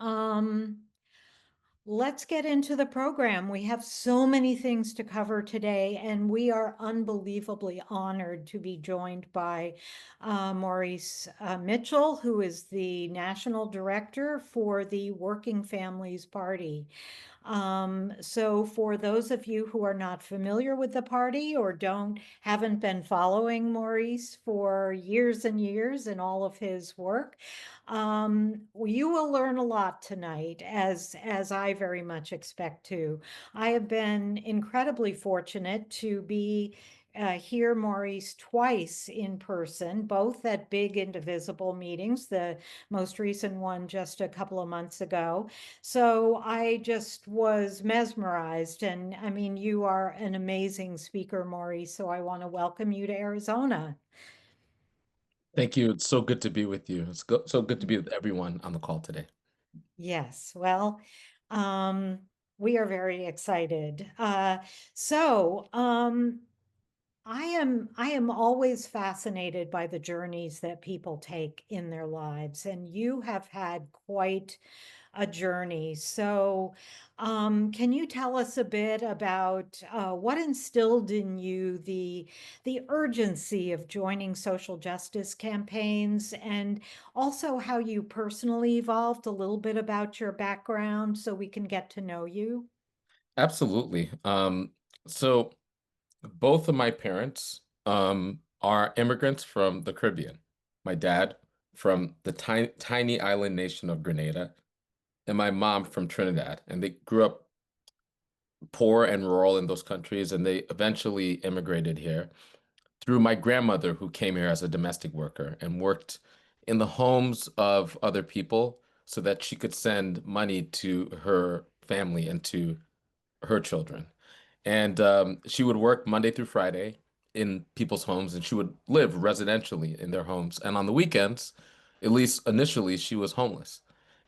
Um, let's get into the program. We have so many things to cover today, and we are unbelievably honored to be joined by Maurice Mitchell, who is the National Director for the Working Families Party. So for those of you who are not familiar with the party or haven't been following Maurice for years and years and all of his work, you will learn a lot tonight, as I very much expect to. I have been incredibly fortunate to be hear Maurice twice in person, both at big indivisible meetings, the most recent one just a couple of months ago. So I just was mesmerized. And I mean, you are an amazing speaker, Maurice. So I want to welcome you to Arizona. Thank you. It's so good to be with you. So good to be with everyone on the call today. Yes, well, um, we are very excited. So I am always fascinated by the journeys that people take in their lives, and you have had quite a journey. So, can you tell us a bit about what instilled in you the urgency of joining social justice campaigns, and also how you personally evolved, a little bit about your background so we can get to know you? Absolutely. So both of my parents are immigrants from the Caribbean. My dad from the tiny island nation of Grenada, and my mom from Trinidad. And they grew up poor and rural in those countries, and they eventually immigrated here through my grandmother, who came here as a domestic worker and worked in the homes of other people so that she could send money to her family and to her children. And she would work Monday through Friday in people's homes, and she would live residentially in their homes. And on the weekends, at least initially, she was homeless.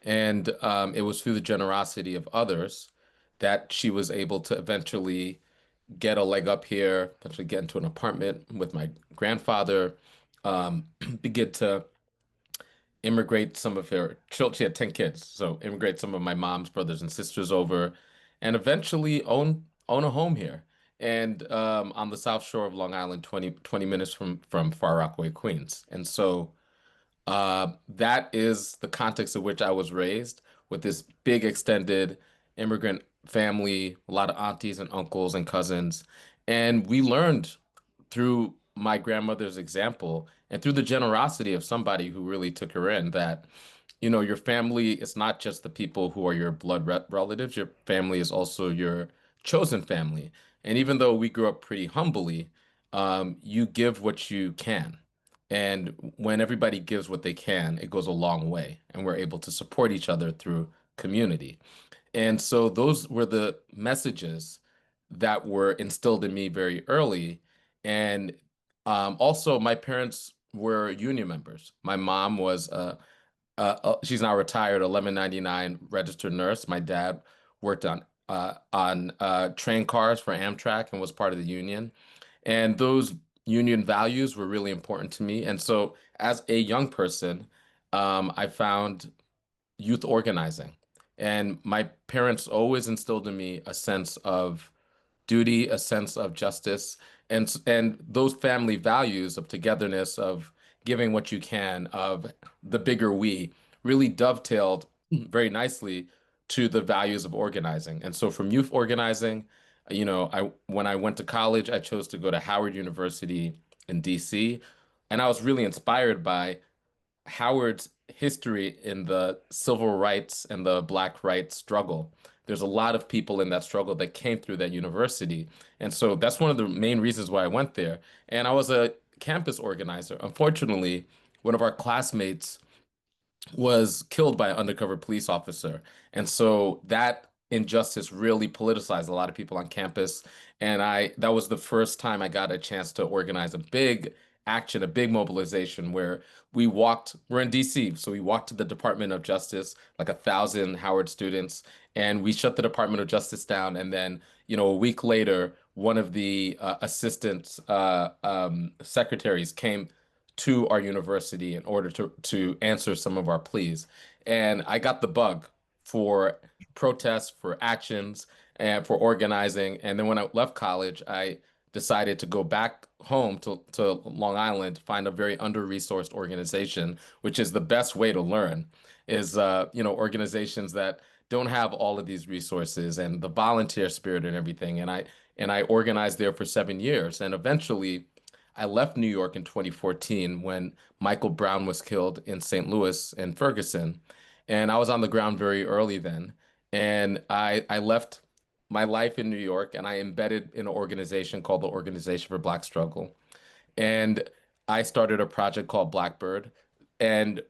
And it was through the generosity of others that she was able to eventually get a leg up here, eventually get into an apartment with my grandfather, begin to immigrate some of her children. She had 10 kids, so immigrate some of my mom's brothers and sisters over, and eventually own a home here. And on the South Shore of Long Island, 20 minutes from Far Rockaway, Queens. And so that is the context in which I was raised with this big extended immigrant family, a lot of aunties and uncles and cousins. And we learned through my grandmother's example and through the generosity of somebody who really took her in that, your family is not just the people who are your blood relatives, your family is also your chosen family. And even though we grew up pretty humbly, you give what you can. And when everybody gives what they can, it goes a long way. And we're able to support each other through community. And so those were the messages that were instilled in me very early. And also, my parents were union members. My mom was she's now retired, 1199 registered nurse. My dad worked on train cars for Amtrak and was part of the union. And those union values were really important to me. And so, as a young person, I found youth organizing. And my parents always instilled in me a sense of duty, a sense of justice, and those family values of togetherness, of giving what you can, of the bigger we, really dovetailed very nicely to the values of organizing. And so from youth organizing, I when I went to college, I chose to go to Howard University in DC, and I was really inspired by Howard's history in the civil rights and the black rights struggle. There's a lot of people in that struggle that came through that university. And so that's one of the main reasons why I went there. And I was a campus organizer. Unfortunately, one of our classmates was killed by an undercover police officer. And so that injustice really politicized a lot of people on campus. And that was the first time I got a chance to organize a big action, a big mobilization where we're in DC, so we walked to the Department of Justice, like 1,000 Howard students, and we shut the Department of Justice down. And then, a week later, one of the assistant secretaries came to our university in order to answer some of our pleas. And I got the bug for protests, for actions, and for organizing. And then when I left college, I decided to go back home to Long Island to find a very under-resourced organization, which is the best way to learn, is organizations that don't have all of these resources and the volunteer spirit and everything. And I organized there for 7 years. And eventually I left New York in 2014 when Michael Brown was killed in St. Louis and Ferguson. And I was on the ground very early then. And I left my life in New York and I embedded in an organization called the Organization for Black Struggle. And I started a project called Blackbird. And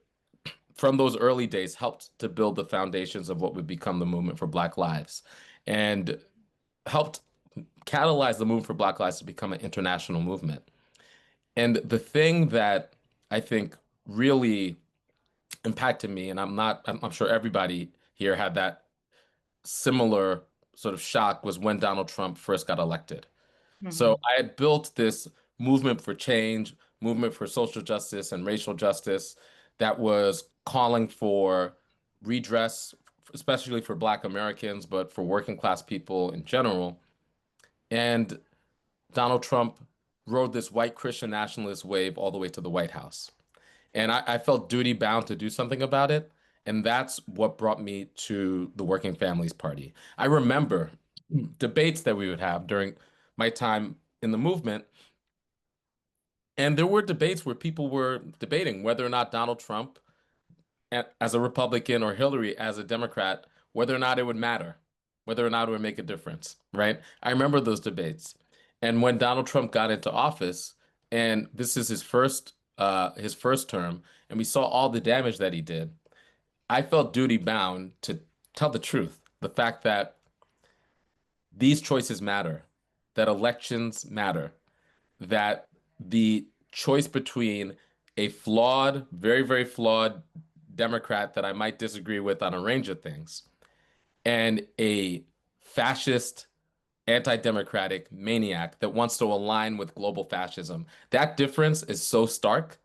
from those early days, helped to build the foundations of what would become the movement for Black Lives and helped catalyze the movement for Black Lives to become an international movement. And the thing that I think really impacted me, and I'm sure everybody here had that similar sort of shock, was when Donald Trump first got elected. So Mhm. I had built this movement for change, movement for social justice and racial justice that was calling for redress, especially for Black Americans, but for working class people in general. And Donald Trump rode this white Christian nationalist wave all the way to the White House. And I felt duty bound to do something about it. And that's what brought me to the Working Families Party. I remember debates that we would have during my time in the movement. And there were debates where people were debating whether or not Donald Trump, as a Republican, or Hillary as a Democrat, whether or not it would matter, whether or not it would make a difference, right? I remember those debates. And when Donald Trump got into office, and this is his first term, and we saw all the damage that he did, I felt duty bound to tell the truth. The fact that these choices matter, that elections matter, that the choice between a flawed, very, very flawed Democrat that I might disagree with on a range of things and a fascist, anti-democratic maniac that wants to align with global fascism, that difference is so stark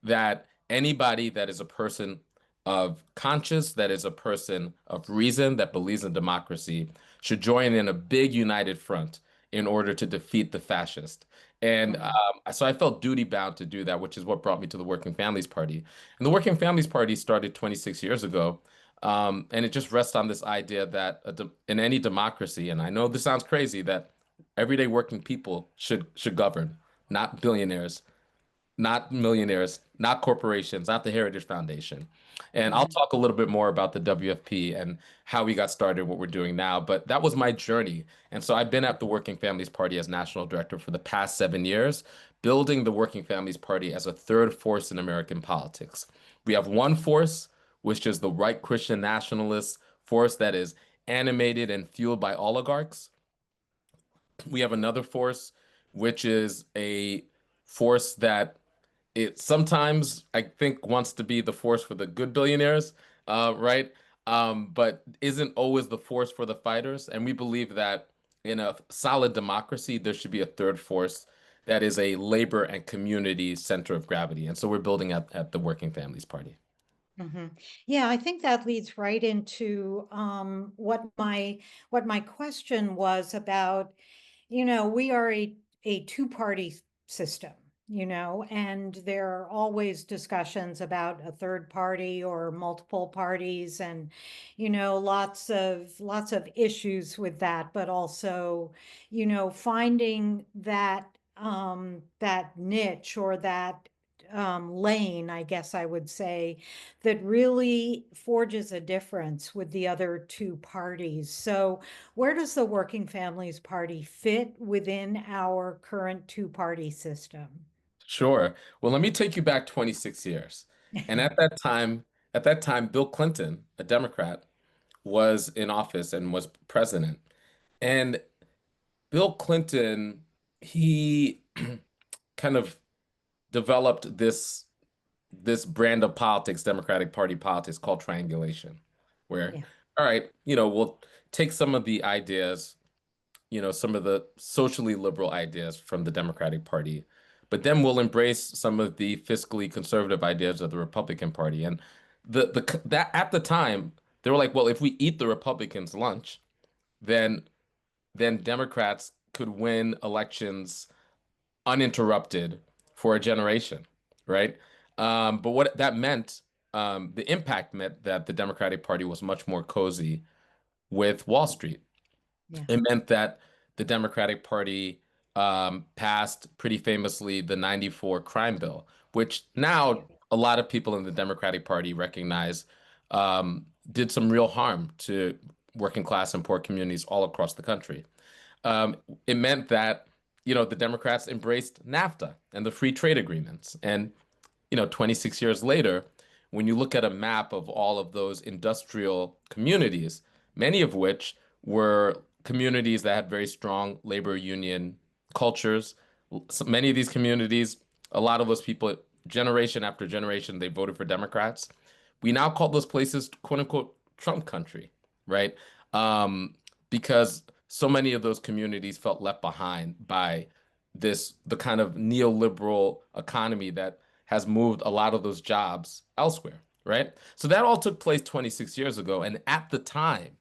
that anybody that is a person of conscience, that is a person of reason, that believes in democracy, should join in a big united front in order to defeat the fascist. And Mhm. so I felt duty bound to do that, which is what brought me to the Working Families Party. And the Working Families Party started 26 years ago. And it just rests on this idea that in any democracy, and I know this sounds crazy, that everyday working people should govern, not billionaires, not millionaires, not corporations, not the Heritage Foundation. And I'll Mhm. talk a little bit more about the WFP and how we got started, what we're doing now. But that was my journey. And so I've been at the Working Families Party as national director for the past 7 years, building the Working Families Party as a third force in American politics. We have one force, which is the white Christian nationalist force that is animated and fueled by oligarchs. We have another force, which is a force that it sometimes I think wants to be the force for the good billionaires, right? But isn't always the force for the fighters. And we believe that in a solid democracy, there should be a third force that is a labor and community center of gravity. And so we're building at the Working Families Party. Mhm. Yeah, I think that leads right into what my question was about. We are a two-party system, and there are always discussions about a third party or multiple parties, and lots of issues with that, but also, finding that niche or that lane, I guess I would say, that really forges a difference with the other two parties. So, where does the Working Families Party fit within our current two-party system? Sure. Well, let me take you back 26 years. And at that time, Bill Clinton, a Democrat, was in office and was president. And Bill Clinton, he kind of developed this brand of politics, Democratic Party politics called triangulation, where, Yeah. all right, we'll take some of the ideas, some of the socially liberal ideas from the Democratic Party, but then we'll embrace some of the fiscally conservative ideas of the Republican Party. And that at the time, They were like, well, if we eat the Republicans' lunch, then Democrats could win elections uninterrupted for a generation, right? But what that meant, the impact meant that the Democratic Party was much more cozy with Wall Street. Yeah. It meant that the Democratic Party passed pretty famously the '94 crime bill, which now a lot of people in the Democratic Party recognize did some real harm to working class and poor communities all across the country. Um, it meant that, the Democrats embraced NAFTA and the free trade agreements. And, 26 years later, when you look at a map of all of those industrial communities, many of which were communities that had very strong labor union cultures, so many of these communities, a lot of those people, generation after generation, they voted for Democrats. We now call those places quote unquote Trump country, right? Um, because so many of those communities felt left behind by the kind of neoliberal economy that has moved a lot of those jobs elsewhere, right? So that all took place 26 years ago. And at the time,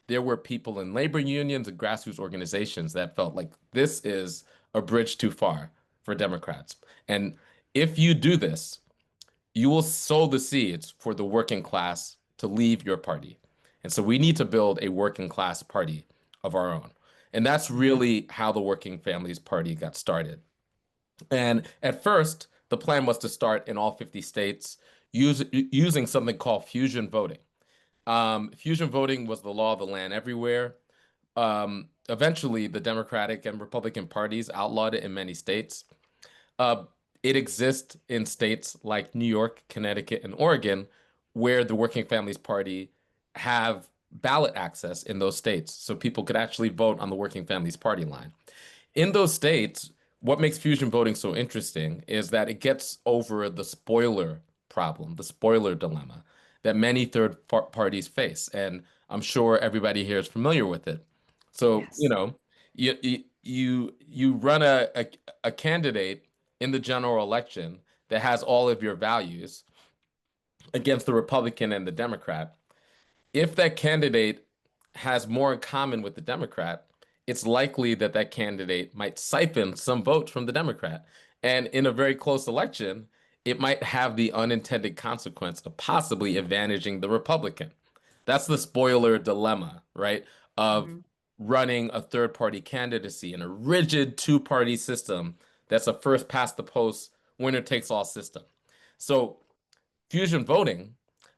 there were people in labor unions and grassroots organizations that felt like this is a bridge too far for Democrats. And if you do this, you will sow the seeds for the working class to leave your party. And so we need to build a working class party of our own. And that's really how the Working Families Party got started. And at first, the plan was to start in all 50 states using something called fusion voting. Fusion voting was the law of the land everywhere. Eventually, the Democratic and Republican parties outlawed it in many states. Uh, it exists in states like New York, Connecticut, and Oregon, where the Working Families Party have ballot access in those states. So people could actually vote on the Working Families Party line. In those states, what makes fusion voting so interesting is that it gets over the spoiler problem, the spoiler dilemma that many parties face. And I'm sure everybody here is familiar with it. So, Yes. you run a candidate in the general election that has all of your values against the Republican and the Democrat. If that candidate has more in common with the Democrat, it's likely that that candidate might siphon some votes from the Democrat. And in a very close election, it might have the unintended consequence of possibly advantaging the Republican. That's the spoiler dilemma, right? Of Mhm. running a third party candidacy in a rigid two-party system that's a first past the post, winner takes all system. So fusion voting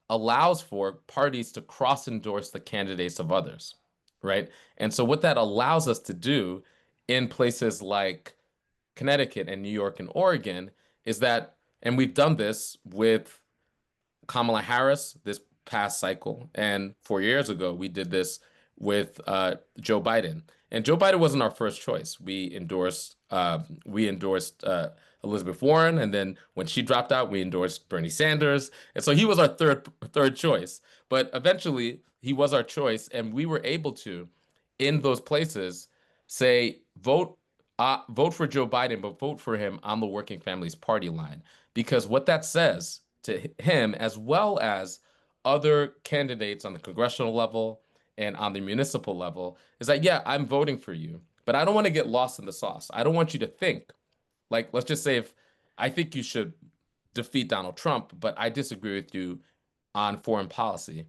allows for parties to cross endorse the candidates of others, right? And so what that allows us to do in places like Connecticut and New York and Oregon is that, and we've done this with Kamala Harris this past cycle, and 4 years ago we did this with Joe Biden. And Joe Biden wasn't our first choice. We endorsed Elizabeth Warren, and then when she dropped out, we endorsed Bernie Sanders. And so he was our third choice. But eventually, he was our choice, and we were able to, in those places, say vote for Joe Biden, but vote for him on the Working Families Party line, because what that says to him, as well as other candidates on the congressional level and on the municipal level, is that, yeah, I'm voting for you, but I don't want to get lost in the sauce. I don't want you to think, like, let's just say if I think you should defeat Donald Trump, but I disagree with you on foreign policy.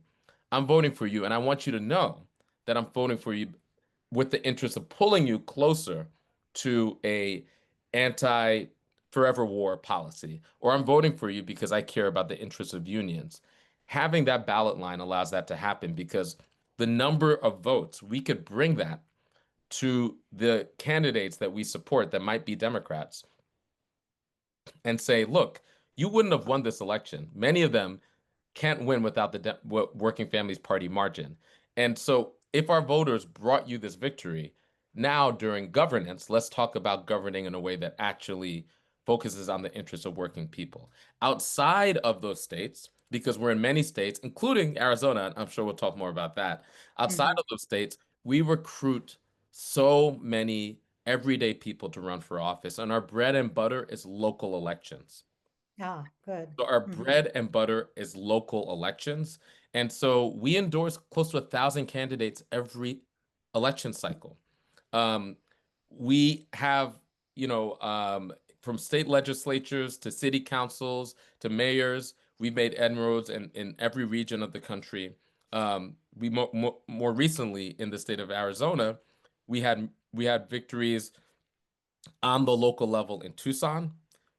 I'm voting for you, and I want you to know that I'm voting for you with the interest of pulling you closer to a anti forever war policy, or I'm voting for you because I care about the interests of unions. Having that ballot line allows that to happen because the number of votes we could bring that to the candidates that we support that might be Democrats and say, look, you wouldn't have won this election. Many of them can't win without the Working Families Party margin. And so, if our voters brought you this victory, now during governance, let's talk about governing in a way that actually focuses on the interests of working people. Outside of those states, because we're in many states, including Arizona, and I'm sure we'll talk more about that. Outside Mhm. of those states, we recruit so many everyday people to run for office, and our bread and butter is local elections. Ah, good. So our Mhm. bread and butter is local elections. And so we endorse close to 1,000 candidates every election cycle. Um, we have, you know, from state legislatures to city councils to mayors, we've made inroads in every region of the country. More recently in the state of Arizona, we had victories on the local level in Tucson.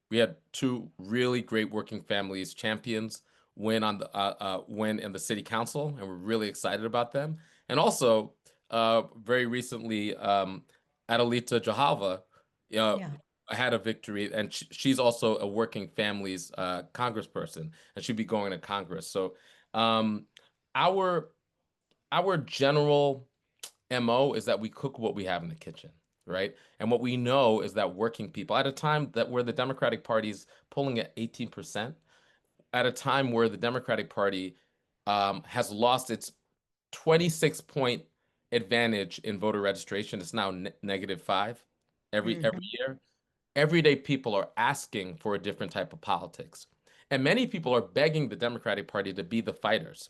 We had two really great working families champions win in the city council, and we're really excited about them. And also, very recently, Adelita Jahalva, uh, Yeah. had a victory, and she's also a working families congressperson, and she'll be going to Congress. So, um, our our general MO is that we cook what we have in the kitchen, right? And what we know is that working people, at a time that where the Democratic Party's polling at 18%, at a time where the Democratic Party has lost its 26-point advantage in voter registration, it's now -5 every Hmm. year. Everyday people are asking for a different type of politics. And many people are begging the Democratic Party to be the fighters.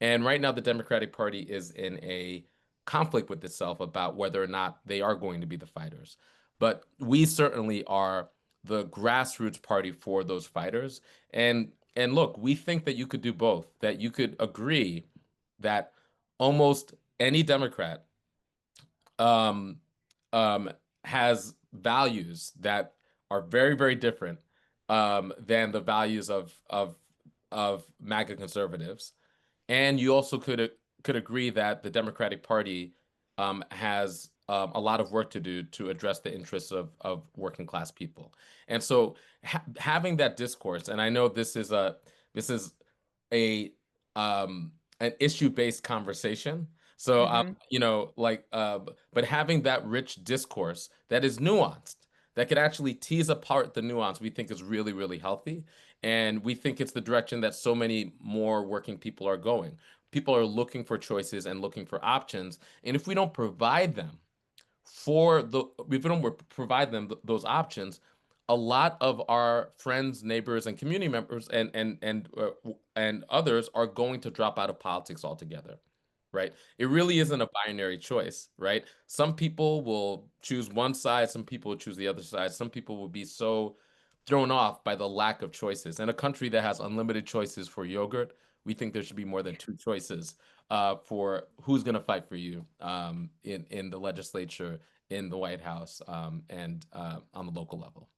And right now, the Democratic Party is in a conflict with itself about whether or not they are going to be the fighters. But we certainly are the grassroots party for those fighters. And look, we think that you could do both, that you could agree that almost any Democrat um, um, has values that are very, very different than the values of MAGA conservatives. And you also could agree that the Democratic Party has a lot of work to do to address the interests of working class people. And so having that discourse, and I know this is a an issue-based conversation. So Hmm. but having that rich discourse that is nuanced, that could actually tease apart the nuance, we think is really, really healthy. And we think it's the direction that so many more working people are going. People are looking for choices and looking for options. And if we don't provide them if we don't provide them those options, a lot of our friends, neighbors, and community members and others are going to drop out of politics altogether, right? It really isn't a binary choice, right? Some people will choose one side, some people will choose the other side. Some people will be so thrown off by the lack of choices. In a country that has unlimited choices for yogurt, we think there should be more than two choices for who's going to fight for you in the legislature, in the White House, and on the local level.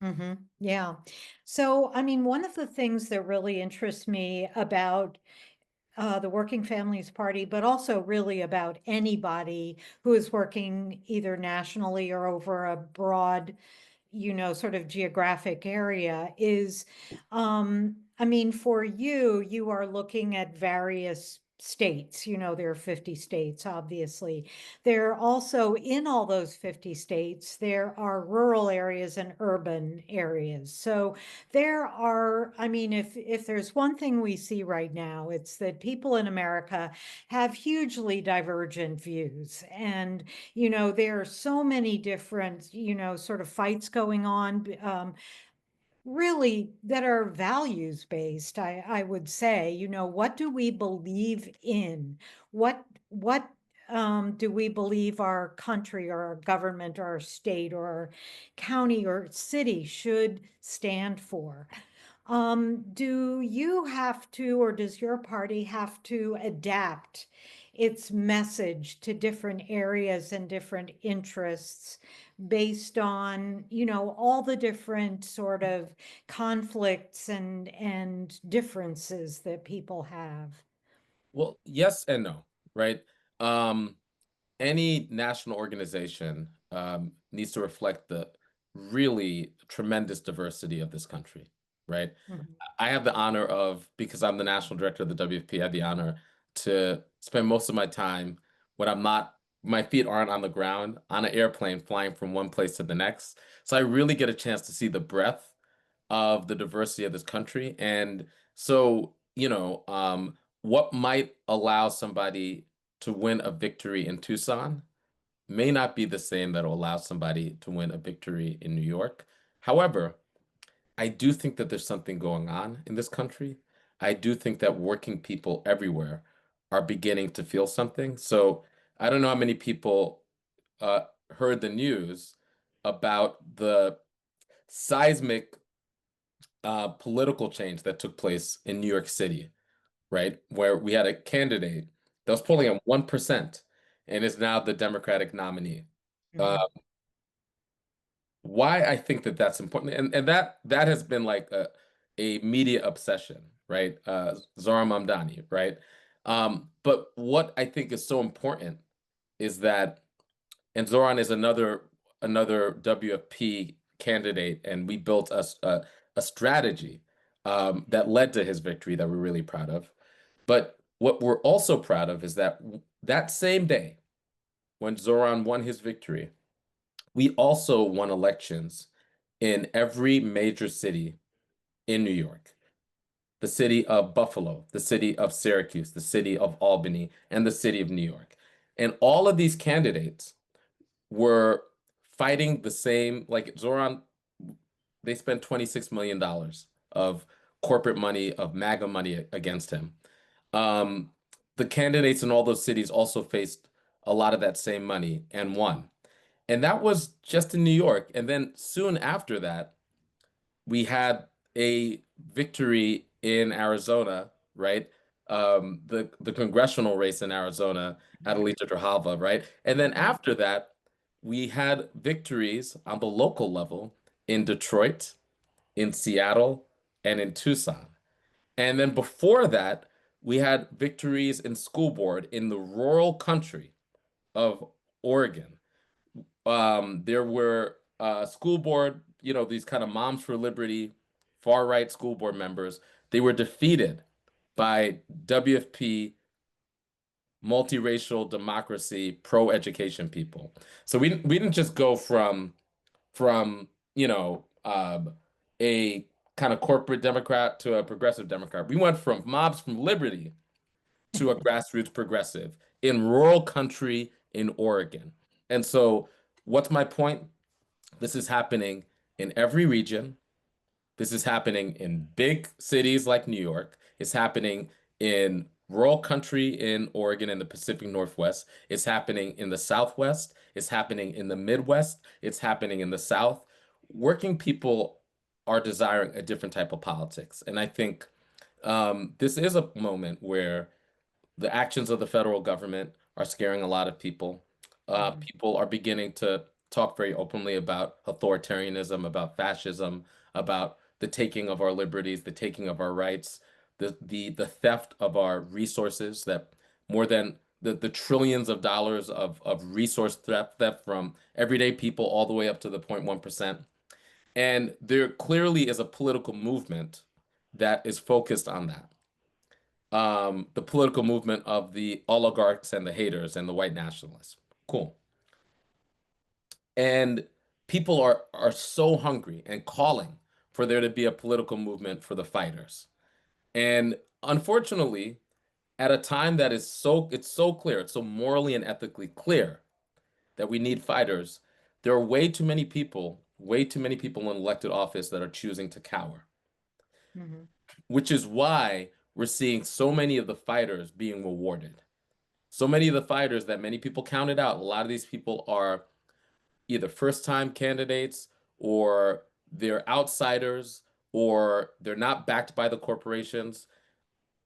Hmm. Yeah. So, I mean, one of the things that really interests me about the Working Families Party, but also really about anybody who is working either nationally or over a broad, sort of geographic area is, I mean, for you, you are looking at various states. There are 50 states, obviously. There are also, in all those 50 states, there are rural areas and urban areas. So there are, I mean, if there's one thing we see right now, it's that people in America have hugely divergent views. And there are so many different, sort of fights going on, really that are values based, I would say. What do we believe in? What do we believe our country or our government or our state or our county or city should stand for? Do you have to, or does your party have to adapt its message to different areas and different interests based on, all the different sort of conflicts and differences that people have? Well, yes and no, right? Um, any national organization needs to reflect the really tremendous diversity of this country, right? Mhm. I have the honor of, because I'm the national director of the WFP, I have the honor to spend most of my time when my feet aren't on the ground, on an airplane flying from one place to the next. So I really get a chance to see the breadth of the diversity of this country. And so, what might allow somebody to win a victory in Tucson may not be the same that will allow somebody to win a victory in New York. However, I do think that there's something going on in this country I do think that working people everywhere are beginning to feel something. So I don't know how many people heard the news about the seismic political change that took place in New York City, right? Where we had a candidate that was polling at 1% and is now the Democratic nominee. Uh, Mhm. why I think that that's important, and that has been like a media obsession, right? Zohran Mamdani, right? But what I think is so important is that, and Zoran is another WFP candidate, and we built a strategy that led to his victory that we're really proud of. But what we're also proud of is that that same day when Zoran won his victory, we also won elections in every major city in New York. The city of Buffalo, the city of Syracuse, the city of Albany, and the city of New York. And all of these candidates were fighting the same, like Zoran, they spent $26 million of corporate money, of MAGA money against him. Um, the candidates in all those cities also faced a lot of that same money and won. And that was just in New York. And then soon after that, we had a victory in Arizona, right? The congressional race in Arizona, Adelita Grijalva, right? And then Mhm. after that, we had victories on the local level in Detroit, in Seattle, and in Tucson. And then before that, we had victories in school board in the rural country of Oregon. There were school board, these kind of Moms for Liberty, far right school board members. They were defeated by WFP, multiracial democracy, pro-education people. So we didn't just go from a kind of corporate Democrat to a progressive Democrat. We went from mobs from liberty to a grassroots progressive in rural country in Oregon. And so, what's my point? This is happening in every region. This is happening in big cities like New York. It's happening in rural country in Oregon and the Pacific Northwest. It's happening in the Southwest. It's happening in the Midwest. It's happening in the South. Working people are desiring a different type of politics. And I think this is a moment where the actions of the federal government are scaring a lot of people. Mhm. People are beginning to talk very openly about authoritarianism, about fascism, about the taking of our liberties, the taking of our rights, the theft of our resources, that more than the trillions of dollars of resource theft from everyday people all the way up to the 0.1%. And there clearly is a political movement that is focused on that, the political movement of the oligarchs and the haters and the white nationalists. Cool. And people are so hungry and calling for there to be a political movement for the fighters. And unfortunately, at a time that is it's so clear, it's so morally and ethically clear that we need fighters, there are way too many people in elected office that are choosing to cower, Mhm. which is why we're seeing so many of the fighters being rewarded. So many of the fighters that many people counted out, a lot of these people are either first-time candidates or they're outsiders or they're not backed by the corporations.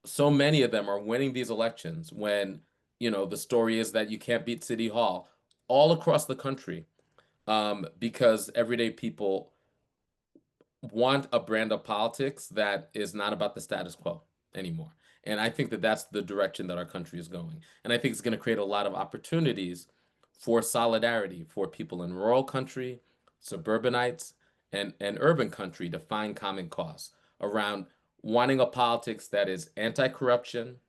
So many of them are winning these elections when, the story is that you can't beat City Hall all across the country, because everyday people want a brand of politics that is not about the status quo anymore. And I think that that's the direction that our country is going. And I think it's going to create a lot of opportunities for solidarity for people in rural country, suburbanites, and urban country to find common cause around wanting a politics that is anti-corruption,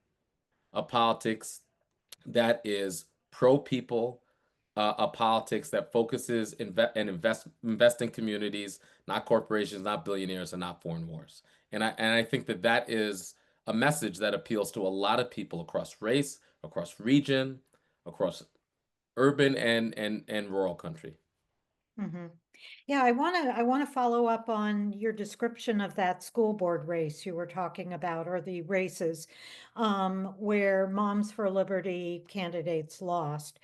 a politics that is pro people, a politics that focuses invest in communities, not corporations, not billionaires, and not foreign wars. And I think that that is a message that appeals to a lot of people across race, across region, across urban and rural country. Mhm. Yeah, I want to follow up on your description of that school board race you were talking about, or the races where Moms for Liberty candidates lost.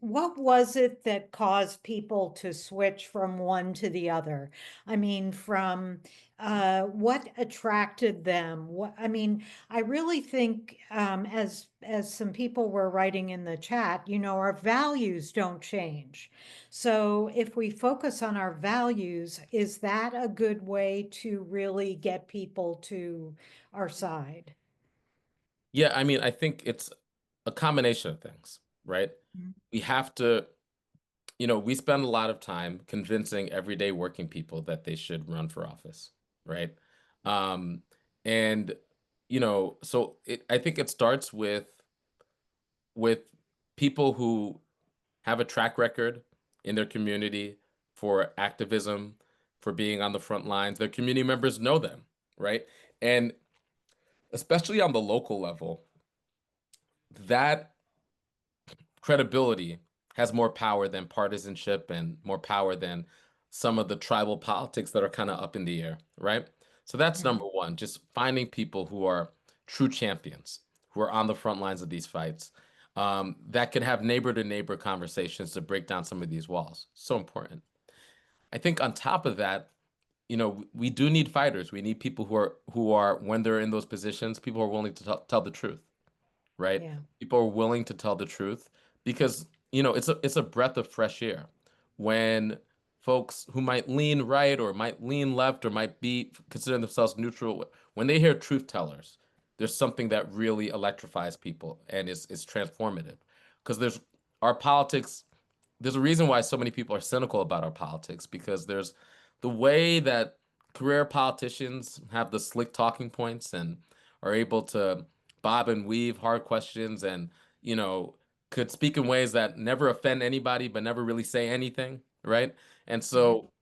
What was it that caused people to switch from one to the other? I mean, from what attracted them? I mean, I really think, as some people were writing in the chat, our values don't change. So if we focus on our values, is that a good way to really get people to our side? Yeah, I mean, I think it's a combination of things, right? Mhm. We have to, we spend a lot of time convincing everyday working people that they should run for office, right? Um, and I think it starts with people who have a track record in their community for activism, for being on the front lines. Their community members know them, right? And especially on the local level, that credibility has more power than partisanship and more power than some of the tribal politics that are kind of up in the air, right? So that's Mhm. number one, just finding people who are true champions, who are on the front lines of these fights, that can have neighbor to neighbor conversations to break down some of these walls. So important. I think on top of that, we do need fighters. We need people who are when they're in those positions, people who are willing to tell the truth, right? Yeah. People are willing to tell the truth because, it's a breath of fresh air when folks who might lean right or might lean left or might be consider themselves neutral, when they hear truth tellers, there's something that really electrifies people and is transformative. Because our politics, there's a reason why so many people are cynical about our politics because there's the way that career politicians have the slick talking points and are able to bob and weave hard questions and, you know, could speak in ways that never offend anybody but never really say anything, right? And Mhm. so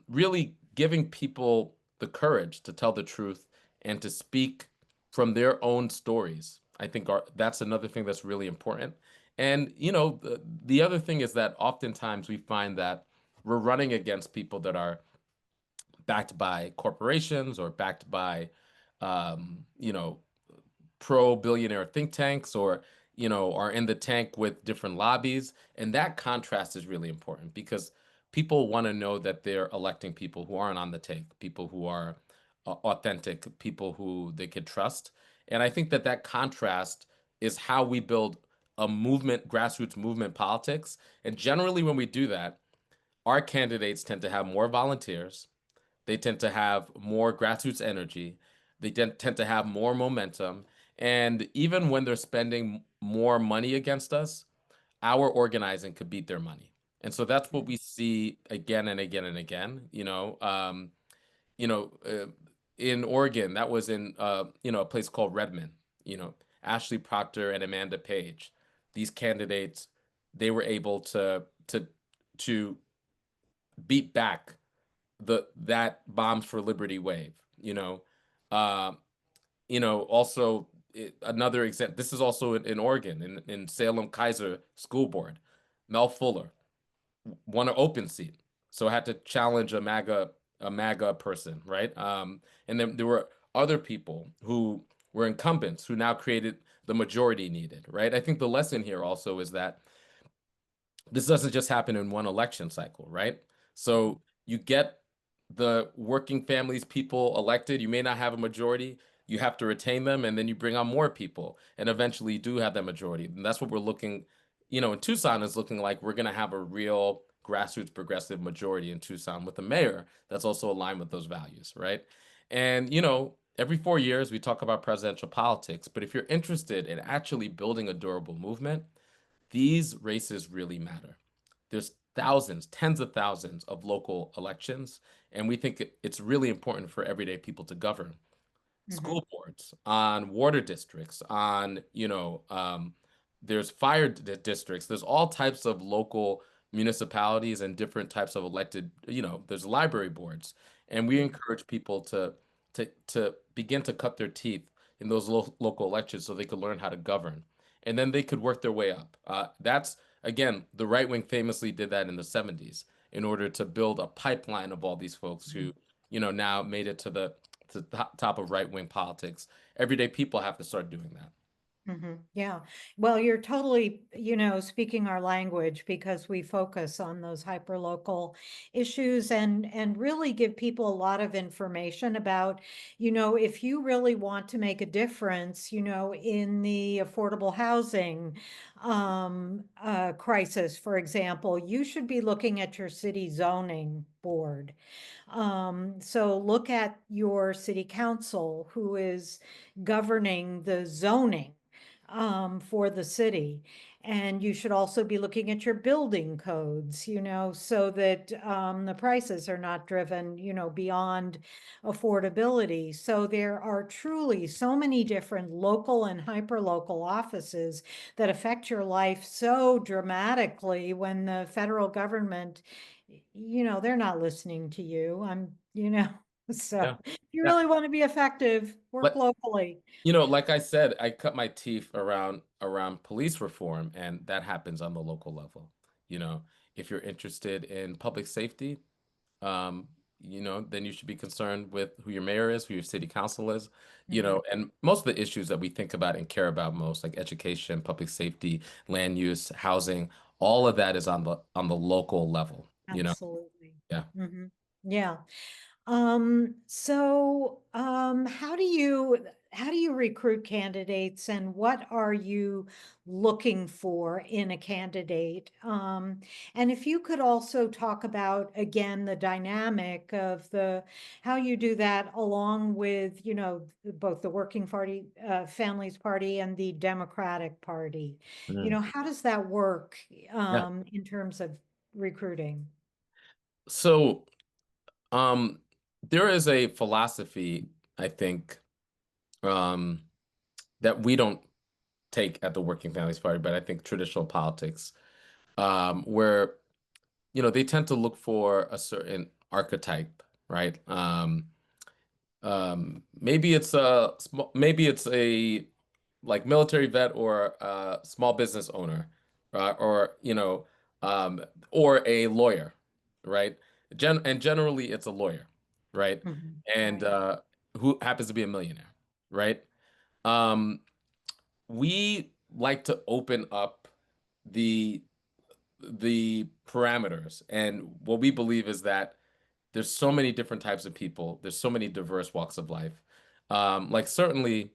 really giving people the courage to tell the truth and to speak from their own stories. I think that's another thing that's really important. And the other thing is that oftentimes we find that we're running against people that are backed by corporations or backed by um, you know pro billionaire think tanks or are in the tank with different lobbies, and that contrast is really important because people want to know that they're electing people who aren't on the take, people who are authentic, people who they could trust. And I think that that contrast is how we build a movement, grassroots movement politics. And generally when we do that, our candidates tend to have more volunteers, they tend to have more grassroots energy. They tend to have more momentum. And even when they're spending more money against us, our organizing could beat their money. And so that's what we see again and again and again. You know, uh, in Oregon, that was in a place called Redmond. Ashley Proctor and Amanda Page. These candidates, they were able to beat back that Bombs for Liberty wave. Uh, also another example. This is also in Oregon, in Salem Kaiser School Board. Mel Fuller won an open seat, so had to challenge a MAGA person, right? And then there were other people who were incumbents who now created the majority needed, right? I think the lesson here also is that this doesn't just happen in one election cycle, right? Mhm. So you get the working families people elected, you may not have a majority, you have to retain them, and then you bring on more people, and eventually you do have that majority. And that's what we're looking, in Tucson is looking like we're going to have a real grassroots progressive majority in Tucson with a mayor that's also aligned with those values, right? And, every 4 years we talk about presidential politics, but if you're interested in actually building a durable movement, these races really matter. There's thousands, tens of thousands of local elections, and we think it's really important for everyday people to govern Mhm. school boards, on water districts, on, there's fire districts, there's all types of local municipalities and different types of elected, there's library boards. And we Mhm. encourage people to begin to cut their teeth in those local elections so they could learn how to govern. And then they could work their way up. That's again, the right wing famously did that in the 70s in order to build a pipeline of all these folks who, now made it to the top of right wing politics. Everyday people have to start doing that. Yeah. Well, you're totally, speaking our language because we focus on those hyperlocal issues and really give people a lot of information about, if you really want to make a difference, in the affordable housing crisis, for example, you should be looking at your city zoning board. So look at your city council who is governing the zoning for the city. And you should also be looking at your building codes, so that the prices are not driven, beyond affordability. So there are truly so many different local and hyperlocal offices that affect your life so dramatically when the federal government, they're not listening to you. So Yeah. if you Yeah. really want to be effective, work But locally. like I said, I cut my teeth around police reform, and that happens on the local level. You know, if you're interested in public safety, um, then you should be concerned with who your mayor is, who your city council is, Mhm. and most of the issues that we think about and care about most, like education, public safety, land use, housing, all of that is on the local level, Absolutely. Yeah. Yeah. How do you recruit candidates and what are you looking for in a candidate? And if you could also talk about again the dynamic of the how you do that along with, both the Working Party, Families Party and the Democratic Party. Mhm. How does that work Yeah. in terms of recruiting? So, um, there is a philosophy, I think, um, that we don't take at the Working Families Party, but I think traditional politics, where they tend to look for a certain archetype, right? Maybe it's a like military vet or a small business owner, or um, or a lawyer, right? And generally it's a lawyer, right? And Right. who happens to be a millionaire, right? Um, we like to open up the the parameters, and what we believe is that there's so many different types of people. There's so many diverse walks of life. Like certainly,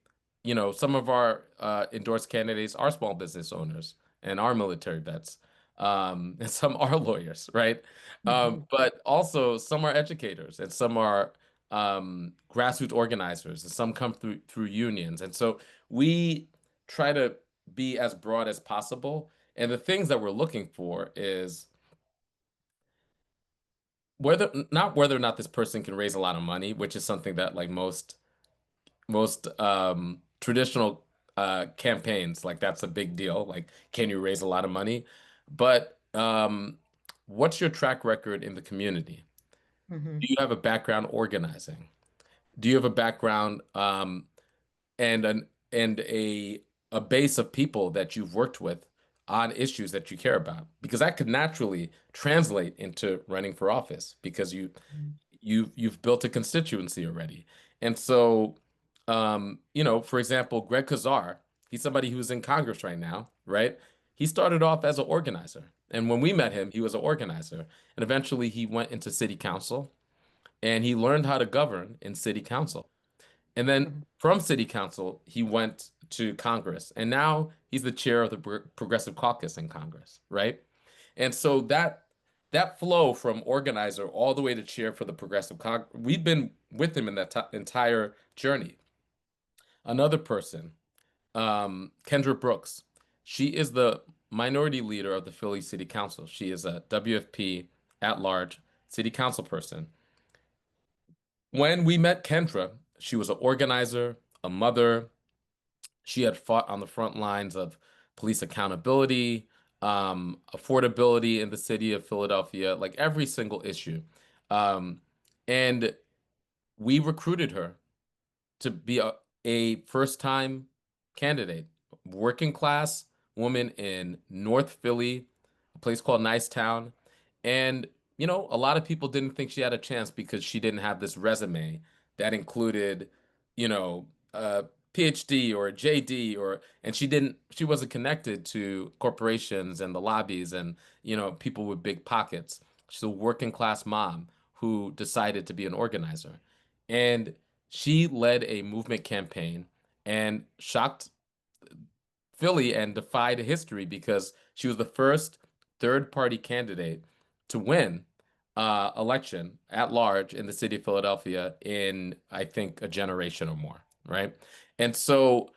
some of our endorsed candidates are small business owners and are military vets. And some are lawyers, right? Mhm. But also some are educators and some are grassroots organizers and some come through unions. And so we try to be as broad as possible. And the things that we're looking for is whether or not this person can raise a lot of money, which is something that like most traditional campaigns, like that's a big deal. Like, can you raise a lot of money? But what's your track record in the community? Do Mhm. you have a background organizing? Do you have a background and a base of people that you've worked with on issues that you care about? Because that could naturally translate into running for office because you've built a constituency already. And so, for example, Greg Kazar, he's somebody who's in Congress right now, right? He started off as an organizer. And when we met him, he was an organizer. And eventually he went into city council and he learned how to govern in city council. And then Mhm. from city council, he went to Congress. And now he's the chair of the Progressive Caucus in Congress, right? And so that flow from organizer all the way to chair for the Progressive Caucus, we've been with him in that entire journey. Another person, Kendra Brooks, she is the minority leader of the Philly City Council. She is a WFP at large city council person. When we met Kendra, she was an organizer, a mother. She had fought on the front lines of police accountability, affordability in the city of Philadelphia, like every single issue. Um, and we recruited her to be a first-time candidate, working class woman in North Philly, a place called Nicetown. And, a lot of people didn't think she had a chance because she didn't have this resume that included, a PhD or a JD and she wasn't connected to corporations and the lobbies and, people with big pockets. She's a working class mom who decided to be an organizer. And she led a movement campaign and shocked Philly and defied history because she was the first third party candidate to win election at large in the city of Philadelphia in, I think, a generation or more, right? And so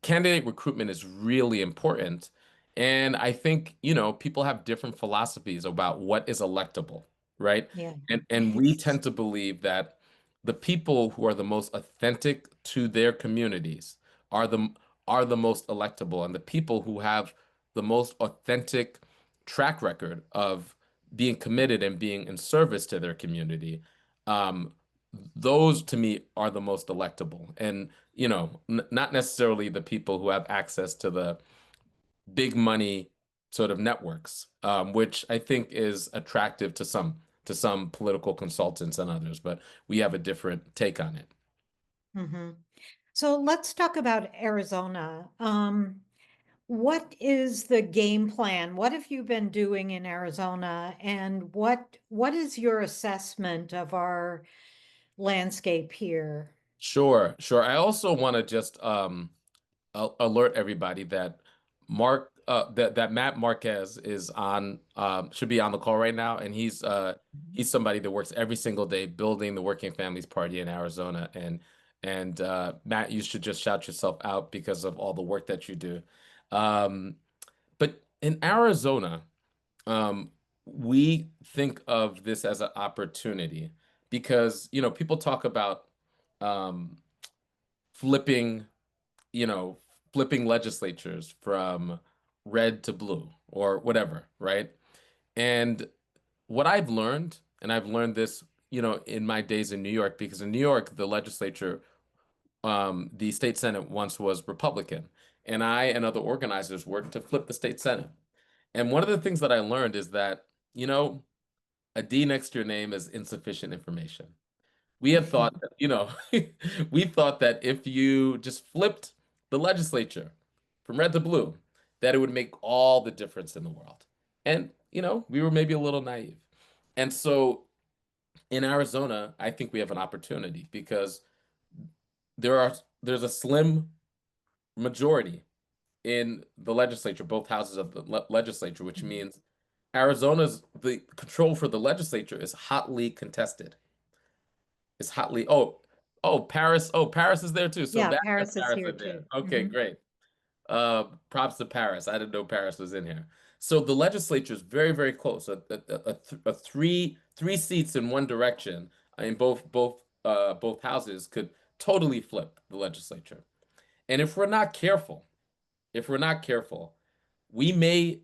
candidate recruitment is really important. And I think, people have different philosophies about what is electable, right? Yeah. And we tend to believe that the people who are the most authentic to their communities are the most electable, and the people who have the most authentic track record of being committed and being in service to their community, um, those to me are the most electable. And, not necessarily the people who have access to the big money sort of networks, which I think is attractive to some political consultants and others, but we have a different take on it. Hmm. So let's talk about Arizona. What is the game plan? What have you been doing in Arizona, and what is your assessment of our landscape here? Sure, sure. I also want to just alert everybody that that Matt Marquez is on should be on the call right now, and he's somebody that works every single day building the Working Families Party in Arizona, and Matt, you should just shout yourself out because of all the work that you do. Um, but in Arizona, um, we think of this as an opportunity because people talk about um, flipping you know, flipping legislatures from red to blue or whatever, right? And what I've learned, and I've learned this, in my days in New York, because in New York, the legislature, the state senate once was Republican, and I and other organizers worked to flip the state senate. And one of the things that I learned is that, a D next to your name is insufficient information. We had thought that, we thought that if you just flipped the legislature from red to blue, that it would make all the difference in the world. And, we were maybe a little naive. And so in Arizona, I think we have an opportunity because there's a slim majority in the legislature, both houses of the legislature, which means the control for the legislature is hotly contested. It's hotly. Oh, Paris. Oh, Paris is there too. So Yeah, Matt and Paris is Paris here are there. too. Okay, Mhm. great. Props to Paris. I didn't know Paris was in here. So the legislature is very, very close. A three seats in one direction in both houses could totally flip the legislature. And if we're not careful, we may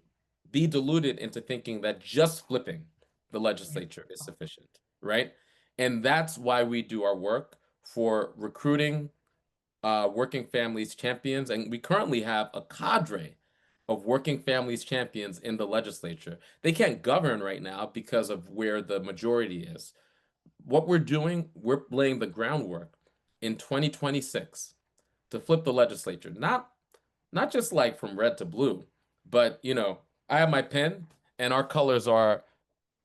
be deluded into thinking that just flipping the Yeah. legislature is sufficient, right? And that's why we do our work for recruiting working families champions. And we currently have a cadre of working families champions in the legislature. They can't govern right now because of where the majority is. What we're doing, we're laying the groundwork in 2026 to flip the legislature. Not just like from red to blue, but I have my pen and our colors are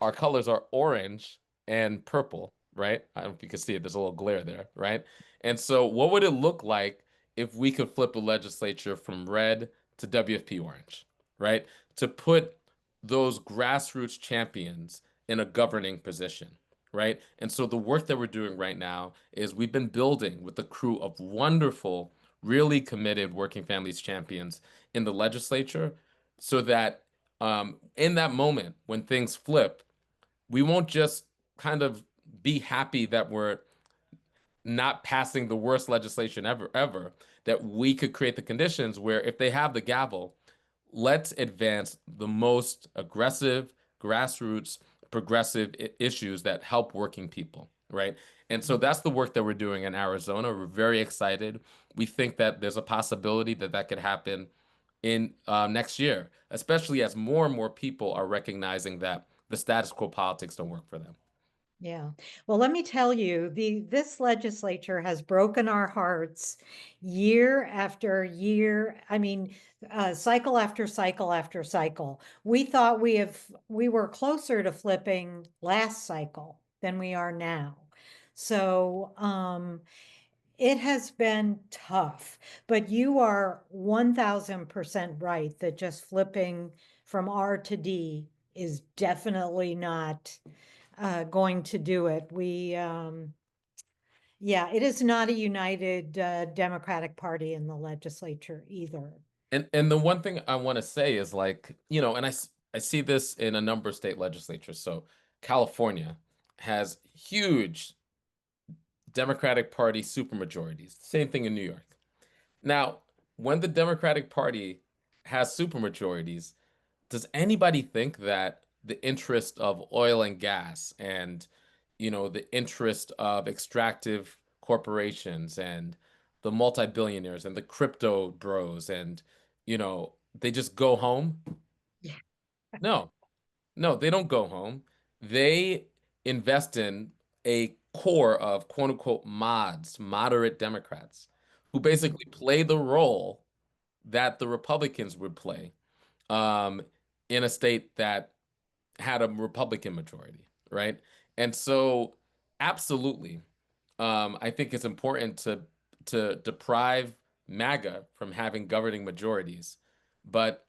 orange and purple, right? I don't know if you can see it. There's a little glare there, right? And so, what would it look like if we could flip a legislature from red to WFP orange, right? To put those grassroots champions in a governing position, right? And so, the work that we're doing right now is we've been building with a crew of wonderful, really committed working families champions in the legislature so that in that moment when things flip, we won't just kind of be happy that we're not passing the worst legislation ever, that we could create the conditions where if they have the gavel, let's advance the most aggressive, grassroots, progressive issues that help working people, right? And so that's the work that we're doing in Arizona. We're very excited. We think that there's a possibility that that could happen in next year, especially as more and more people are recognizing that the status quo politics don't work for them. Yeah. Well, let me tell you, this legislature has broken our hearts year after year. I mean, cycle after cycle after cycle. We thought we were closer to flipping last cycle than we are now. So, it has been tough, but you are 1000% right that just flipping from R to D is definitely not going to do it. Yeah, it is not a united Democratic Party in the legislature either. And the one thing I want to say is like, and I see this in a number of state legislatures. So California has huge Democratic Party supermajorities. Same thing in New York. Now, when the Democratic Party has supermajorities, does anybody think that the interest of oil and gas and, the interest of extractive corporations and the multi-billionaires and the crypto bros and, they just go home? Yeah. No, no, they don't go home. They invest in a core of quote unquote mods, moderate Democrats, who basically play the role that the Republicans would play um, in a state that had a Republican majority, right? And so, absolutely, I think it's important to deprive MAGA from having governing majorities, but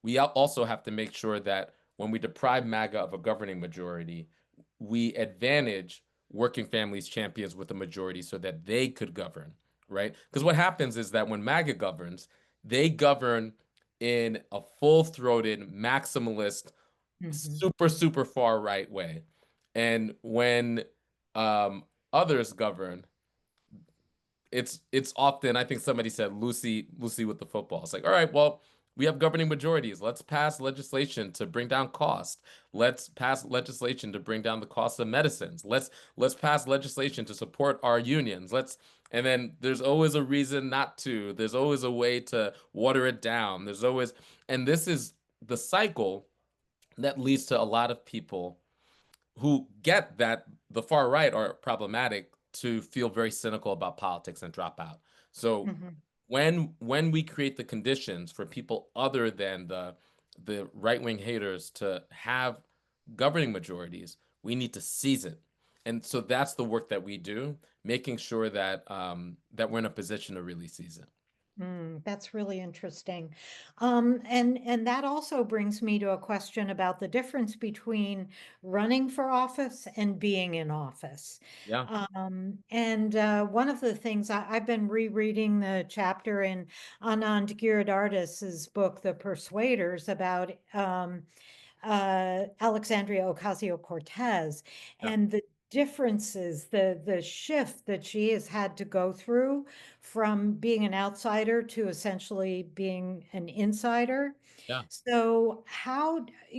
we also have to make sure that when we deprive MAGA of a governing majority, we advantage working families champions with a majority so that they could govern, right? Because what happens is that when MAGA governs, they govern in a full-throated, maximalist, Mhm. super, super far right way. And when others govern, it's often, I think somebody said Lucy with the football. It's like, all right, well, we have governing majorities. Let's pass legislation to bring down cost. Let's pass legislation to bring down the cost of medicines. Let's pass legislation to support our unions. And then there's always a reason not to. There's always a way to water it down. And this is the cycle that leads to a lot of people who get that the far right are problematic to feel very cynical about politics and drop out. So Mhm. when we create the conditions for people other than the right-wing haters to have governing majorities, we need to seize it. And so that's the work that we do, making sure that that we're in a position to really seize it. That's really interesting. And that also brings me to a question about the difference between running for office and being in office. Yeah, And one of the things I've been rereading the chapter in Anand Giridharadas' book, The Persuaders, about Alexandria Ocasio-Cortez yeah, and the differences, the shift that she has had to go through from being an outsider to essentially being an insider. yeah. So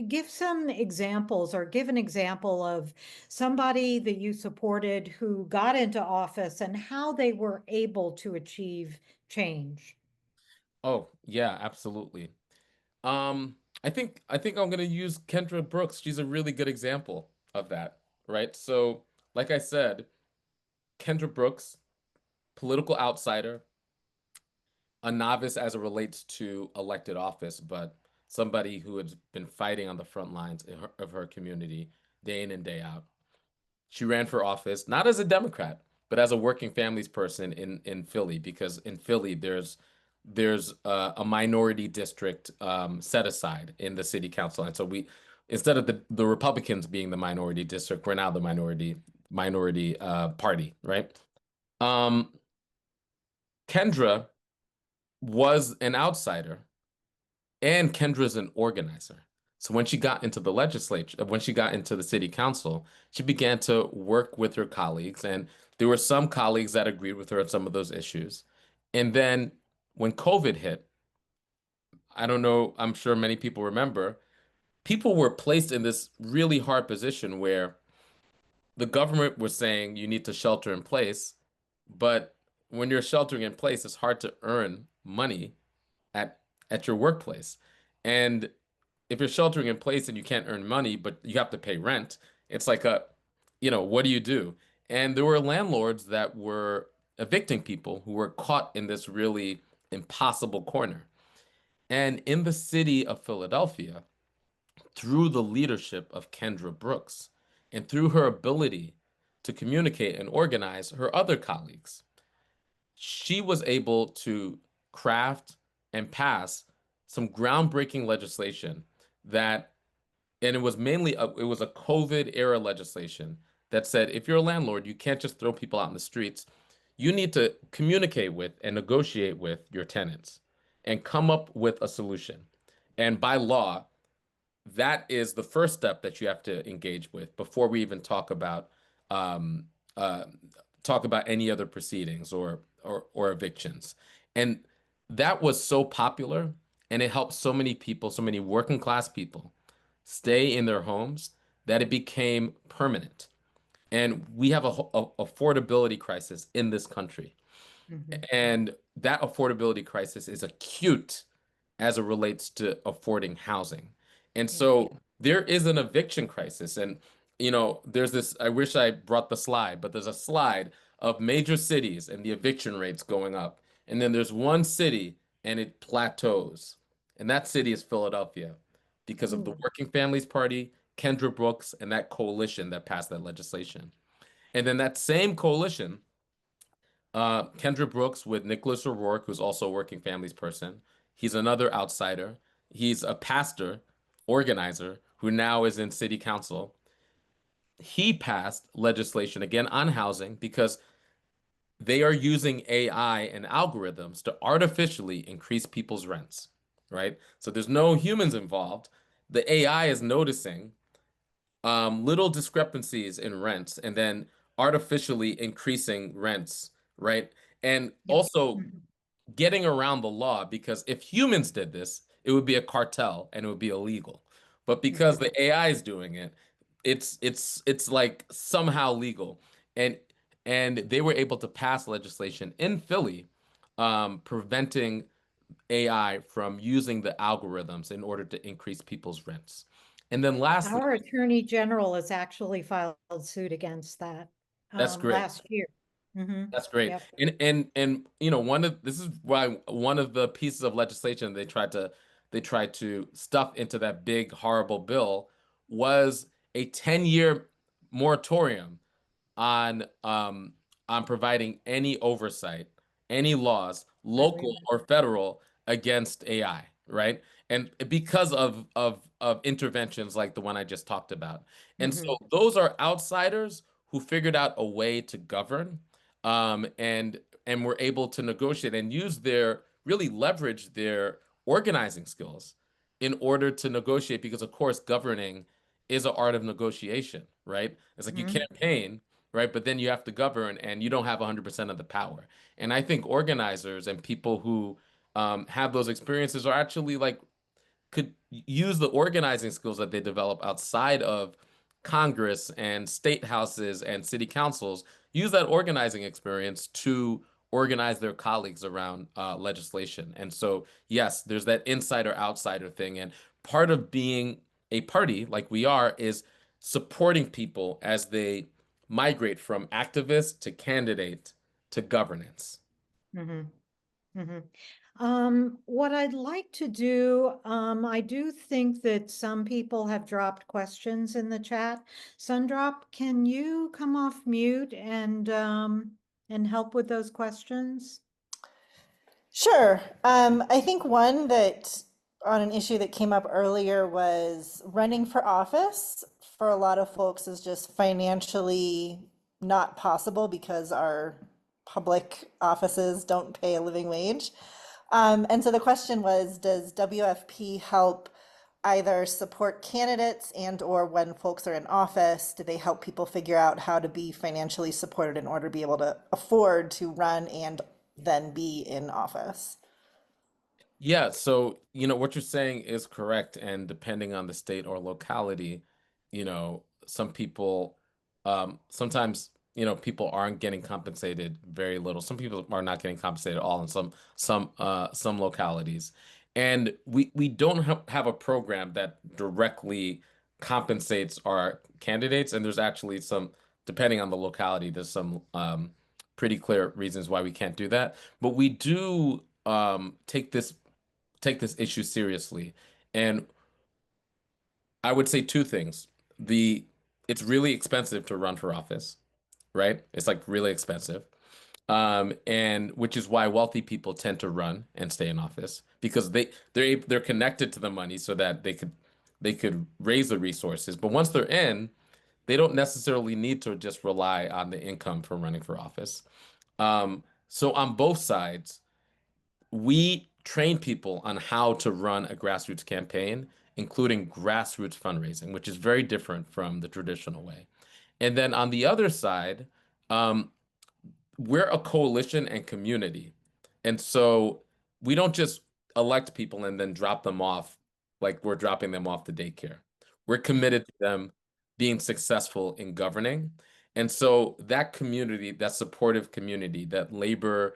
give some examples or give an example of somebody that you supported who got into office and how they were able to achieve change. Oh, yeah, absolutely. I think I'm gonna use Kendra Brooks. She's a really good example of that, right? So, like I said, Kendra Brooks, political outsider, a novice as it relates to elected office, but somebody who has been fighting on the front lines of her community day in and day out. She ran for office not as a Democrat, but as a working families person in Philly, because in Philly there's a minority district set aside in the city council, and so we instead of the Republicans being the minority district, we're now the minority party, right? Um, Kendra was an outsider, and Kendra's an organizer. So when she got into the legislature, when she got into the city council, she began to work with her colleagues, and there were some colleagues that agreed with her on some of those issues. And then when COVID hit, I don't know, I'm sure many people remember, people were placed in this really hard position where the government was saying you need to shelter in place, but when you're sheltering in place, it's hard to earn money at at your workplace. And if you're sheltering in place and you can't earn money, but you have to pay rent, it's like what do you do? And there were landlords that were evicting people who were caught in this really impossible corner. And in the city of Philadelphia, through the leadership of Kendra Brooks and through her ability to communicate and organize her other colleagues, she was able to craft and pass some groundbreaking legislation that, and it was a COVID era legislation that said if you're a landlord, you can't just throw people out in the streets. You need to communicate with and negotiate with your tenants and come up with a solution. And by law, that is the first step that you have to engage with before we even um, uh, talk about any other proceedings or evictions. And that was so popular, and it helped so many people, so many working class people, stay in their homes that it became permanent. And we have a affordability crisis in this country. Mhm. And that affordability crisis is acute as it relates to affording housing. And Yeah. so there is an eviction crisis. And, there's this, I wish I brought the slide, but there's a slide of major cities and the eviction rates going up. And then there's one city and it plateaus. And that city is Philadelphia because of the Ooh. Working Families Party, Kendra Brooks, and that coalition that passed that legislation. And then that same coalition, Kendra Brooks with Nicholas O'Rourke, who's also a working families person. He's another outsider. He's a pastor, organizer, who now is in city council. He passed legislation again on housing because they are using AI and algorithms to artificially increase people's rents, right? So there's no humans involved. The AI is noticing little discrepancies in rents and then artificially increasing rents, right? And Yep. also Mhm. getting around the law because if humans did this, it would be a cartel and it would be illegal. But because Mhm. the AI is doing it, it's like somehow legal. And and they were able to pass legislation in Philly preventing AI from using the algorithms in order to increase people's rents. And then lastly, Our Attorney General has actually filed suit against that that's great. last year. That's great. Yep. And this is why one of the pieces of legislation they tried to stuff into that big horrible bill was a 10-year moratorium on um on providing any oversight, any laws, local Really. or federal, against AI, right? And because of interventions like the one I just talked about. And so Mhm. those are outsiders who figured out a way to govern and were able to negotiate and use their really leverage their organizing skills in order to negotiate because of course governing is an art of negotiation, right? It's like you Mhm. campaign, right? But then you have to govern and you don't have 100% of the power. And I think organizers and people who have those experiences are actually like could use the organizing skills that they develop outside of Congress and state houses and city councils, use that organizing experience to organize their colleagues around legislation. And so, yes, there's that insider outsider thing. And part of being a party like we are is supporting people as they migrate from activist to candidate to governance. Mhm. Mhm. What I'd like to do, I do think that some people have dropped questions in the chat. Sundrop, can you come off mute and help with those questions? Sure. I think one that on an issue that came up earlier was running for office for a lot of folks is just financially not possible because our public offices don't pay a living wage. And so the question was, does WFP help either support candidates and or when folks are in office, do they help people figure out how to be financially supported in order to be able to afford to run and then be in office? Yeah, so what you're saying is correct, and depending on the state or locality, some people sometimes people aren't getting compensated very little. Some people are not getting compensated at all in some localities. And we don't have a program that directly compensates our candidates. And there's actually some, depending on the locality, there's some pretty clear reasons why we can't do that. But we do take this issue seriously. And I would say two things. The It's really expensive to run for office, right? It's like really expensive. And which is why wealthy people tend to run and stay in office because they're connected to the money so that they could raise the resources. But once they're in, they don't necessarily need to just rely on the income from running for office. So on both sides, we train people on how to run a grassroots campaign, including grassroots fundraising, which is very different from the traditional way. And then on the other side, um, we're a coalition and community. And so we don't just elect people and then drop them off like we're dropping them off to daycare. We're committed to them being successful in governing. And so that community, that supportive community, that labor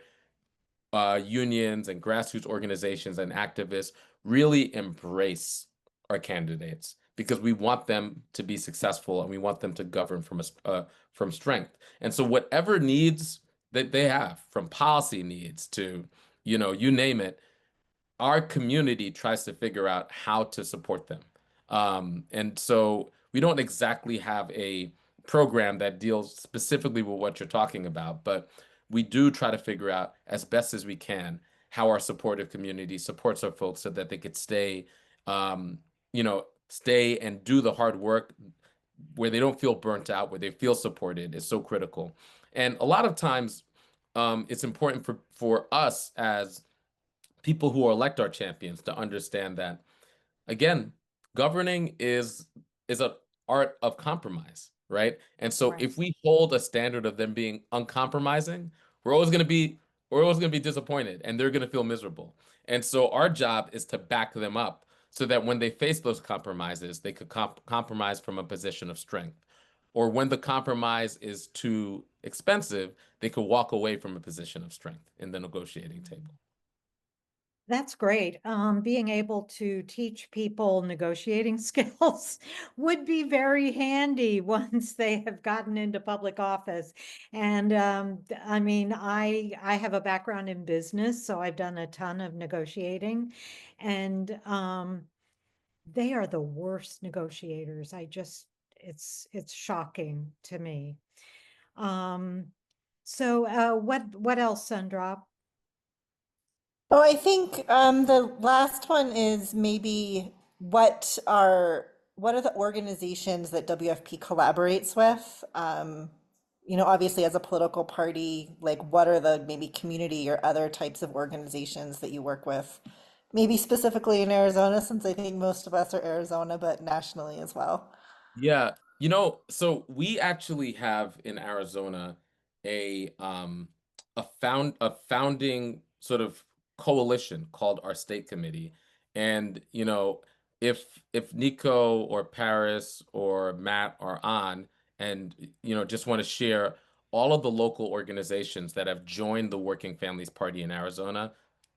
unions and grassroots organizations and activists really embrace our candidates because we want them to be successful and we want them to govern from strength. And so whatever needs that they have, from policy needs to, you name it, our community tries to figure out how to support them. And so we don't exactly have a program that deals specifically with what you're talking about, but we do try to figure out as best as we can how our supportive community supports our folks so that they could stay and do the hard work where they don't feel burnt out, where they feel supported is so critical. And a lot of times, it's important for us as people who elect our champions to understand that again, governing is a art of compromise, right? And so Right. if we hold a standard of them being uncompromising, we're always going to be we're always going to be disappointed and they're going to feel miserable. And so our job is to back them up so that when they face those compromises, they could compromise from a position of strength. Or when the compromise is too expensive, they could walk away from a position of strength in the negotiating table. That's great. Being able to teach people negotiating skills would be very handy once they have gotten into public office. And I mean, I have a background in business, so I've done a ton of negotiating, and they are the worst negotiators. It's shocking to me. Um, so what else, Sandra? Oh, I think the last one is maybe what are the organizations that WFP collaborates with? Obviously as a political party, like what are the maybe community or other types of organizations that you work with? Maybe specifically in Arizona, since I think most of us are Arizona, but nationally as well. Yeah, so we actually have in Arizona a founding sort of coalition called our state committee. And if Nico or Paris or Matt are on and just want to share all of the local organizations that have joined the Working Families Party in Arizona,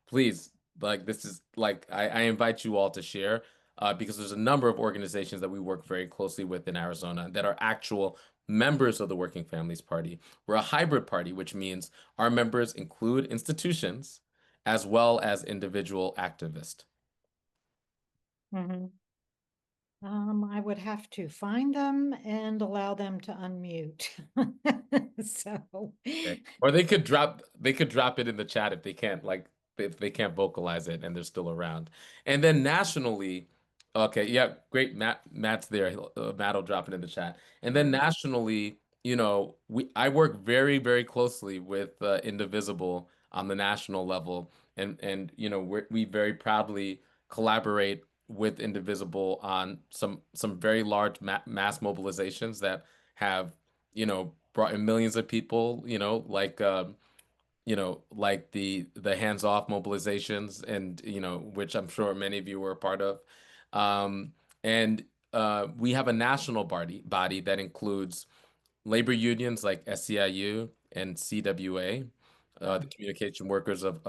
please, like this is like I invite you all to share because there's a number of organizations that we work very closely with in Arizona that are actual members of the Working Families Party. We're a hybrid party, which means our members include institutions as well as individual activists. Mhm. I would have to find them and allow them to unmute. So, Okay. Or they could drop it in the chat if they can't if they can't vocalize it and they're still around. And then nationally, okay, yeah, great. Matt's there. Matt will drop it in the chat. And then nationally, I work very, very closely with Indivisible on the national level, and we very proudly collaborate with Indivisible on some very large mass mobilizations that have brought in millions of people, like the hands-off mobilizations and which I'm sure many of you were a part of. Um, and we have a national body that includes labor unions like SEIU and CWA, the Communication Workers of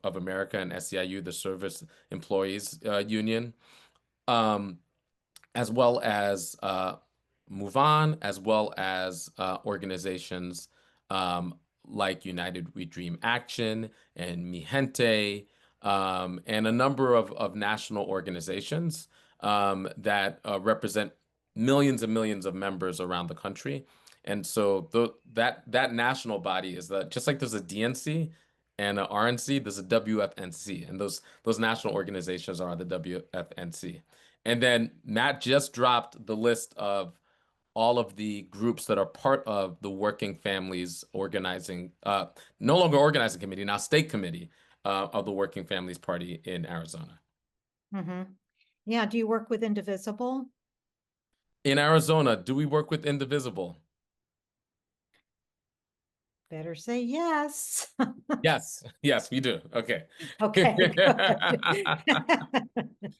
America, and SEIU, the Service Employees Union. Um, as well as Move On, as well as organizations like United We Dream Action and Mi Gente, and a number of national organizations that represent millions and millions of members around the country. And so that national body is just like there's a DNC and a RNC, there's a WFNC, and those national organizations are the WFNC. And then Matt just dropped the list of all of the groups that are part of the Working Families Organizing, no longer organizing committee, now state committee of the Working Families Party in Arizona. Mm-hmm. Yeah, do you work with Indivisible? In Arizona, do we work with Indivisible? Better say yes. Yes, yes, we do. Okay. Okay, good.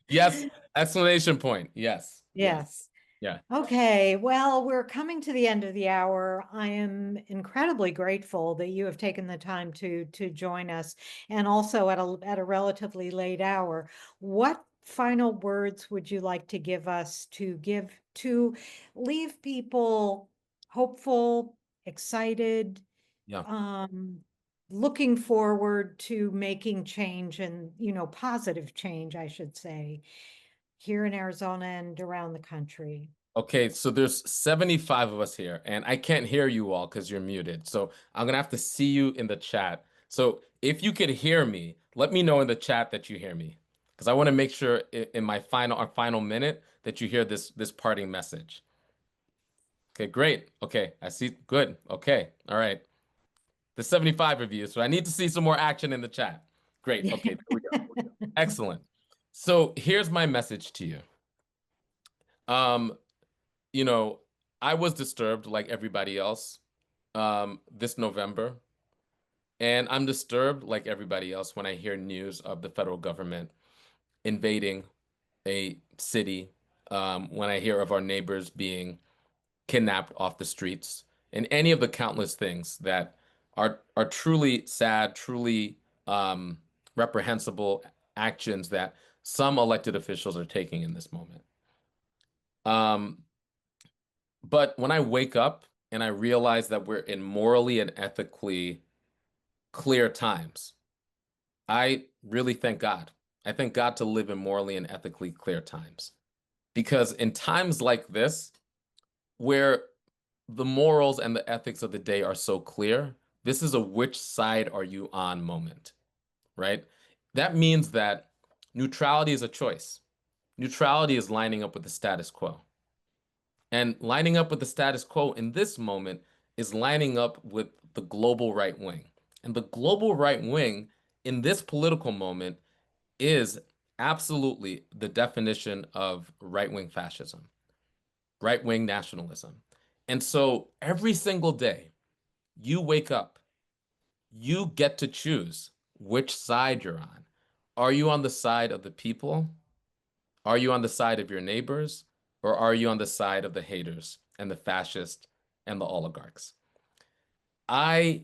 Yes, exclamation point. Yes, yes, Yes. yeah. Okay, well, we're coming to the end of the hour. I am incredibly grateful that you have taken the time to join us, and also at a relatively late hour. What final words would you like to give us to leave people hopeful, excited, Yeah. um, looking forward to making change and, positive change, I should say, here in Arizona and around the country? Okay, so there's 75 of us here, and I can't hear you all because you're muted. So I'm gonna have to see you in the chat. So if you could hear me, let me know in the chat that you hear me, because I want to make sure in my our final minute that you hear this parting message. Okay, great. Okay, I see. Good. Okay, all right. The 75 of you. So I need to see some more action in the chat. Great. Okay, there we go. Excellent. So here's my message to you. Um, you know, I was disturbed like everybody else this November, and I'm disturbed like everybody else when I hear news of the federal government invading a city, when I hear of our neighbors being kidnapped off the streets, and any of the countless things that are truly sad, truly reprehensible actions that some elected officials are taking in this moment. Um, But when I wake up and I realize that we're in morally and ethically clear times, I really thank God. I thank God to live in morally and ethically clear times. Because in times like this, where the morals and the ethics of the day are so clear, this is a which side are you on moment, right? That means that neutrality is a choice. Neutrality is lining up with the status quo. And lining up with the status quo in this moment is lining up with the global right wing. And the global right wing in this political moment is absolutely the definition of right wing fascism, right wing nationalism. And so every single day you wake up, you get to choose which side you're on. Are you on the side of the people? Are you on the side of your neighbors, or are you on the side of the haters and the fascists and the oligarchs? I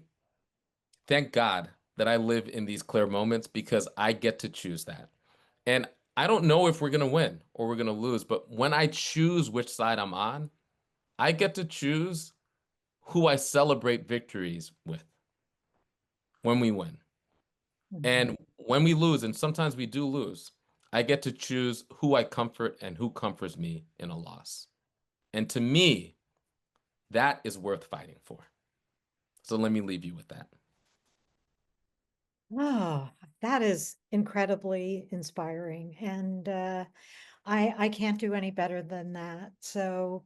thank God that I live in these clear moments because I get to choose that. And I don't know if we're going to win or we're going to lose, but when I choose which side I'm on, I get to choose who I celebrate victories with when we win. Mhm. And when we lose, and sometimes we do lose, I get to choose who I comfort and who comforts me in a loss. And to me, that is worth fighting for. So let me leave you with that. Oh, that is incredibly inspiring. And I can't do any better than that. So,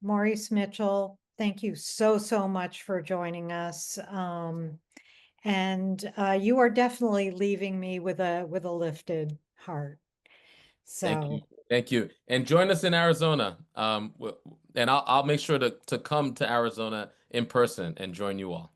Maurice Mitchell, thank you so much for joining us. And you are definitely leaving me with a lifted heart. Thank you. So, Thank you. And join us in Arizona. And I'll make sure to come to Arizona in person and join you all.